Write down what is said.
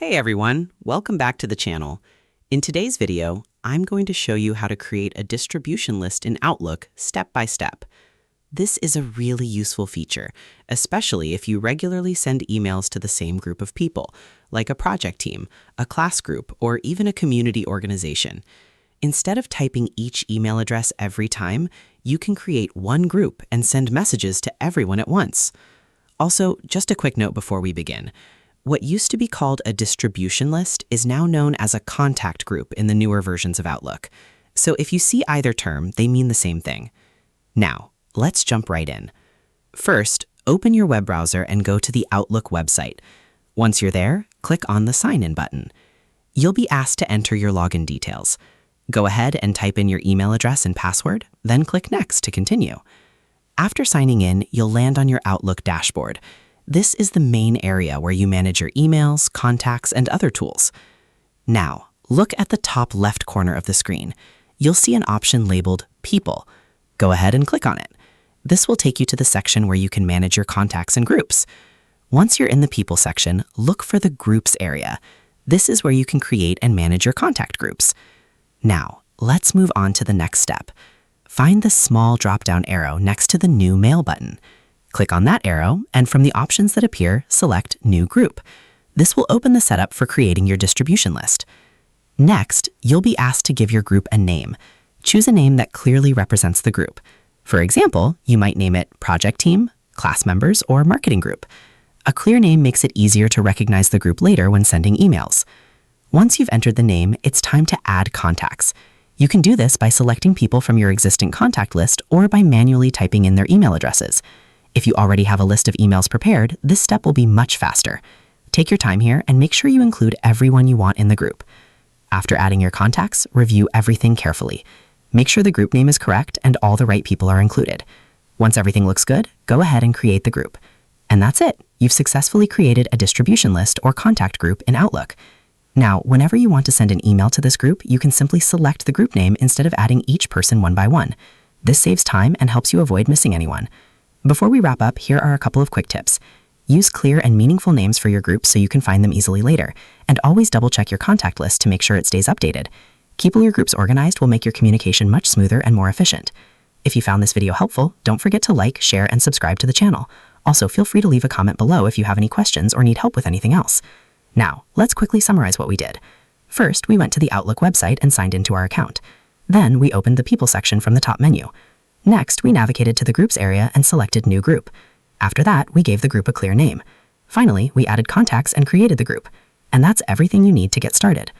Hey everyone, welcome back to the channel. In today's video, I'm going to show you how to create a distribution list in Outlook step by step. This is a really useful feature, especially if you regularly send emails to the same group of people, like a project team, a class group, or even a community organization. Instead of typing each email address every time, you can create one group and send messages to everyone at once. Also, just a quick note before we begin. What used to be called a distribution list is now known as a contact group in the newer versions of Outlook. So if you see either term, they mean the same thing. Now, let's jump right in. First, open your web browser and go to the Outlook website. Once you're there, click on the Sign In button. You'll be asked to enter your login details. Go ahead and type in your email address and password, then click Next to continue. After signing in, you'll land on your Outlook dashboard. This is the main area where you manage your emails, contacts, and other tools. Now, look at the top left corner of the screen. You'll see an option labeled People. Go ahead and click on it. This will take you to the section where you can manage your contacts and groups. Once you're in the People section, look for the Groups area. This is where you can create and manage your contact groups. Now, let's move on to the next step. Find the small drop-down arrow next to the New Mail button. Click on that arrow, and from the options that appear, select New Group. This will open the setup for creating your distribution list. Next, you'll be asked to give your group a name. Choose a name that clearly represents the group. For example, you might name it Project Team, Class Members, or Marketing Group. A clear name makes it easier to recognize the group later when sending emails. Once you've entered the name, it's time to add contacts. You can do this by selecting people from your existing contact list or by manually typing in their email addresses. If you already have a list of emails prepared, this step will be much faster. Take your time here and make sure you include everyone you want in the group. After adding your contacts, review everything carefully. Make sure the group name is correct and all the right people are included. Once everything looks good, go ahead and create the group. And that's it. You've successfully created a distribution list or contact group in Outlook. Now, whenever you want to send an email to this group, you can simply select the group name instead of adding each person one by one. This saves time and helps you avoid missing anyone. Before we wrap up, here are a couple of quick tips. Use clear and meaningful names for your groups so you can find them easily later, and always double-check your contact list to make sure it stays updated. Keeping your groups organized will make your communication much smoother and more efficient. If you found this video helpful, don't forget to like, share, and subscribe to the channel. Also, feel free to leave a comment below if you have any questions or need help with anything else. Now, let's quickly summarize what we did. First, we went to the Outlook website and signed into our account. Then, we opened the People section from the top menu. Next, we navigated to the Groups area and selected New Group. After that, we gave the group a clear name. Finally, we added contacts and created the group. And that's everything you need to get started.